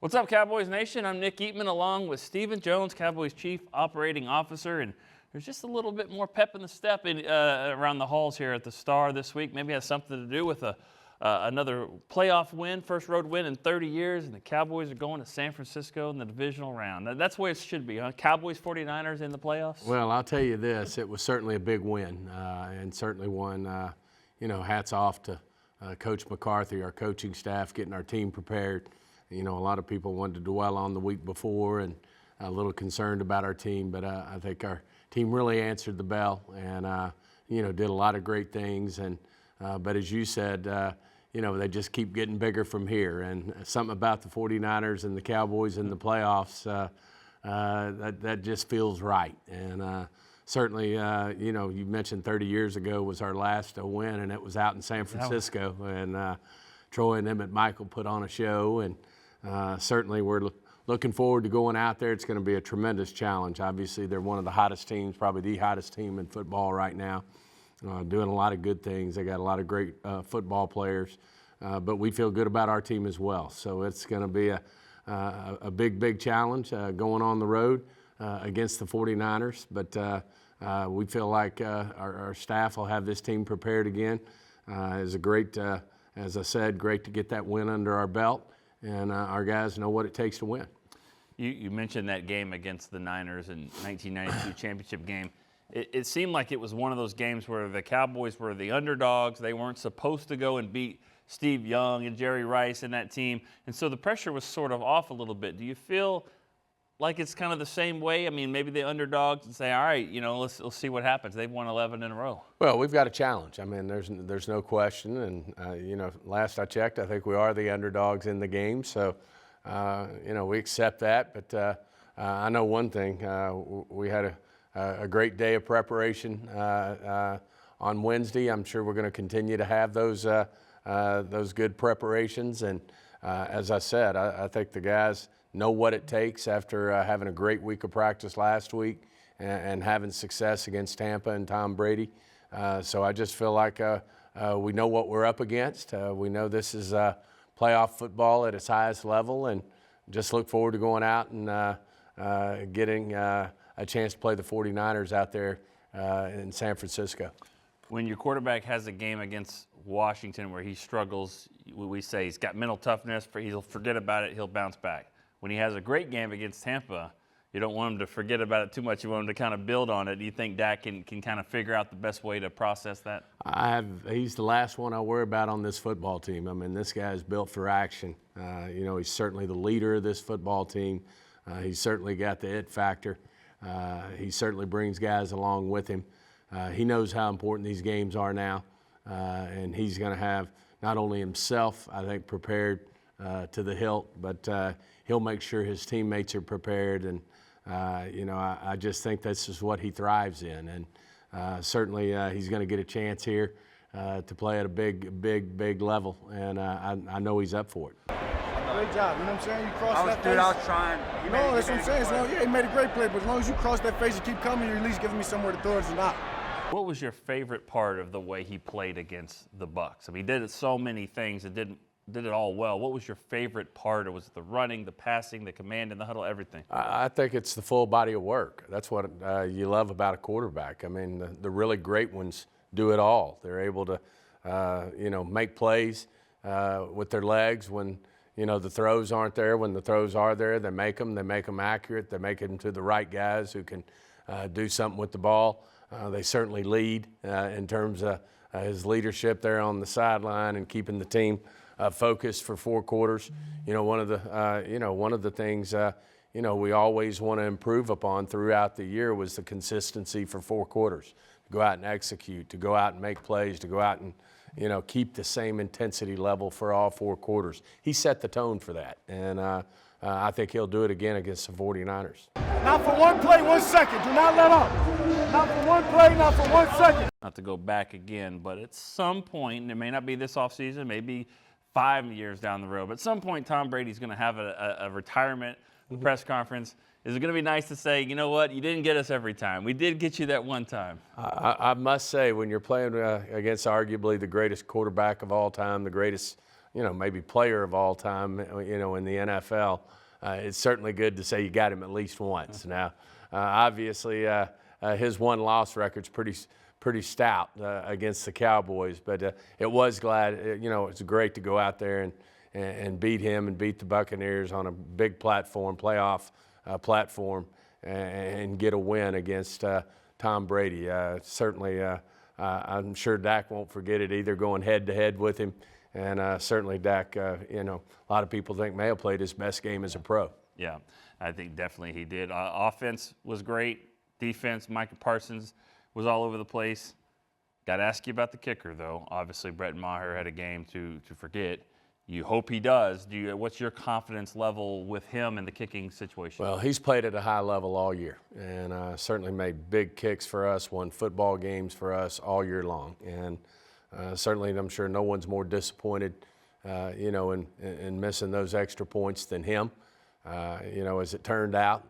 What's up, Cowboys Nation? I'm Nick Eatman along with Stephen Jones, Cowboys Chief Operating Officer, and there's just a little bit more pep in the step around the halls here at the Star this week. Maybe it has something to do with another playoff win, first road win in 30 years, and the Cowboys are going to San Francisco in the divisional round. That's the way it should be, huh? Cowboys, 49ers in the playoffs? Well, I'll tell you this, it was certainly a big win, and certainly one, hats off to Coach McCarthy, our coaching staff, getting our team prepared. You know, a lot of people wanted to dwell on the week before and a little concerned about our team, but I think our team really answered the bell and, did a lot of great things. And but as you said, they just keep getting bigger from here. And something about the 49ers and the Cowboys in the playoffs, that just feels right. And certainly, you mentioned 30 years ago was our last win, and it was out in San Francisco. And Troy and Emmett Michael put on a show, and certainly we're looking forward to going out there. It's going to be a tremendous challenge. Obviously, they're one of the hottest teams, probably the hottest team in football right now, doing a lot of good things. They got a lot of great football players, but we feel good about our team as well. So it's going to be a big challenge going on the road against the 49ers, but we feel like our staff will have this team prepared again. It's a great, as I said, great to get that win under our belt. And our guys know what it takes to win. You mentioned that game against the Niners in 1992 championship game. It seemed like it was one of those games where the Cowboys were the underdogs. They weren't supposed to go and beat Steve Young and Jerry Rice and that team. And so the pressure was sort of off a little bit. Do you feel like it's kind of the same way? I mean, maybe the underdogs and say, all right, let's see what happens. They've won 11 in a row. Well, we've got a challenge. I mean, there's no question. And, last I checked, I think we are the underdogs in the game. So, we accept that. But I know one thing. We had a great day of preparation on Wednesday. I'm sure we're going to continue to have those good preparations. And as I said, I think the guys know what it takes after having a great week of practice last week and having success against Tampa and Tom Brady. So I just feel like we know what we're up against. We know this is playoff football at its highest level, and just look forward to going out and getting a chance to play the 49ers out there in San Francisco. When your quarterback has a game against Washington where he struggles, we say he's got mental toughness, he'll forget about it, he'll bounce back. When he has a great game against Tampa, you don't want him to forget about it too much. You want him to kind of build on it. Do you think Dak can kind of figure out the best way to process that? He's the last one I worry about on this football team. I mean, this guy is built for action. He's certainly the leader of this football team. He's certainly got the it factor. He certainly brings guys along with him. He knows how important these games are now, and he's going to have not only himself, I think, prepared to the hilt, but he'll make sure his teammates are prepared. And, I just think this is what he thrives in. And certainly he's going to get a chance here to play at a big level. And I know he's up for it. Great job, you know what I'm saying? You cross that face. I was trying. No, that's what I'm saying. He made a great play, but as long as you cross that face and keep coming, you're at least giving me somewhere to throw it and out. What was your favorite part of the way he played against the Bucs? I mean, he did so many things and did it all well. What was your favorite part? Was it the running, the passing, the command in the huddle, everything? I think it's the full body of work. That's what you love about a quarterback. I mean, the really great ones do it all. They're able to, make plays with their legs when, the throws aren't there. When the throws are there, they make them accurate. They make them to the right guys who can do something with the ball. They certainly lead in terms of his leadership there on the sideline and keeping the team focused for 4 quarters. One of the things we always want to improve upon throughout the year was the consistency for 4 quarters. To go out and execute, to go out and make plays, to go out and keep the same intensity level for all 4 quarters. He set the tone for that, and I think he'll do it again against the 49ers. Not for 1 play, 1 second. Do not let up. Not for 1 play, not for 1 second. Not to go back again, but at some point, and it may not be this offseason, maybe 5 years down the road, but at some point Tom Brady's going to have a retirement press conference. Is it going to be nice to say, you know what, you didn't get us every time. We did get you that one time. I must say, when you're playing against arguably the greatest quarterback of all time, the greatest maybe player of all time, in the NFL, it's certainly good to say you got him at least once. Now, obviously, his one-loss record's pretty stout against the Cowboys, but it was it's great to go out there and beat him and beat the Buccaneers on a big platform, playoff platform, and get a win against Tom Brady. Certainly, I'm sure Dak won't forget it either, going head-to-head with him. And certainly Dak, a lot of people think may have played his best game as a pro. Yeah, I think definitely he did. Offense was great. Defense, Micah Parsons was all over the place. Got to ask you about the kicker, though. Obviously, Brett Maher had a game to forget. You hope he does. What's your confidence level with him in the kicking situation? Well, he's played at a high level all year, and certainly made big kicks for us, won football games for us all year long. And certainly, I'm sure no one's more disappointed, in missing those extra points than him. As it turned out,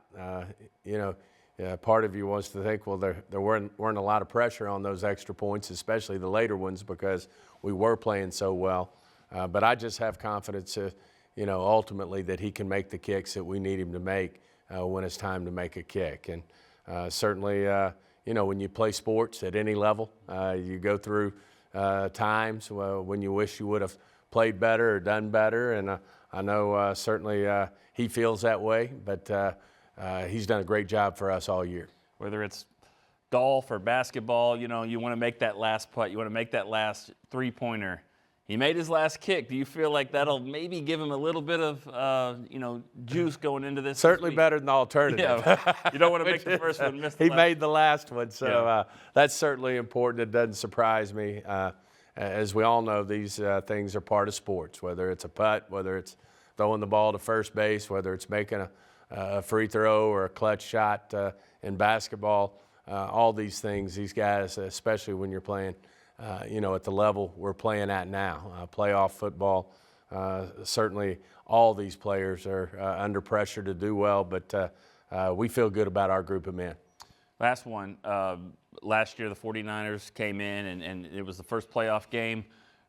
part of you wants to think, well, there weren't a lot of pressure on those extra points, especially the later ones, because we were playing so well. But I just have confidence, ultimately that he can make the kicks that we need him to make when it's time to make a kick. And certainly, when you play sports at any level, you go through times when you wish you would have played better or done better. And I know certainly he feels that way, but he's done a great job for us all year. Whether it's golf or basketball, you want to make that last putt, you want to make that last three-pointer. He made his last kick. Do you feel like that'll maybe give him a little bit of, juice going into this? Certainly better than the alternative. Yeah, you don't want to make the first one miss the He last. made the last one, so that's certainly important. It doesn't surprise me. As we all know, these things are part of sports, whether it's a putt, whether it's throwing the ball to first base, whether it's making a free throw or a clutch shot in basketball. All these things, these guys, especially when you're playing at the level we're playing at now, playoff football. Certainly all these players are under pressure to do well, but we feel good about our group of men. Last one. Last year the 49ers came in, and it was the first playoff game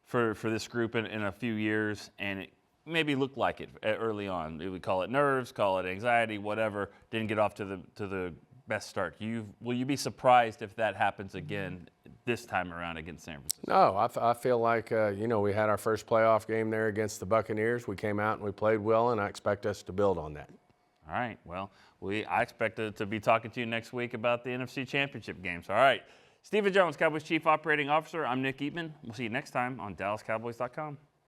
for this group in a few years, and it maybe looked like it early on. We call it nerves, call it anxiety, whatever. Didn't get off to the best start. Will you be surprised if that happens again this time around against San Francisco? No, I feel like, we had our first playoff game there against the Buccaneers. We came out and we played well, and I expect us to build on that. All right. Well, I expect to be talking to you next week about the NFC Championship games. All right. Stephen Jones, Cowboys Chief Operating Officer. I'm Nick Eatman. We'll see you next time on DallasCowboys.com.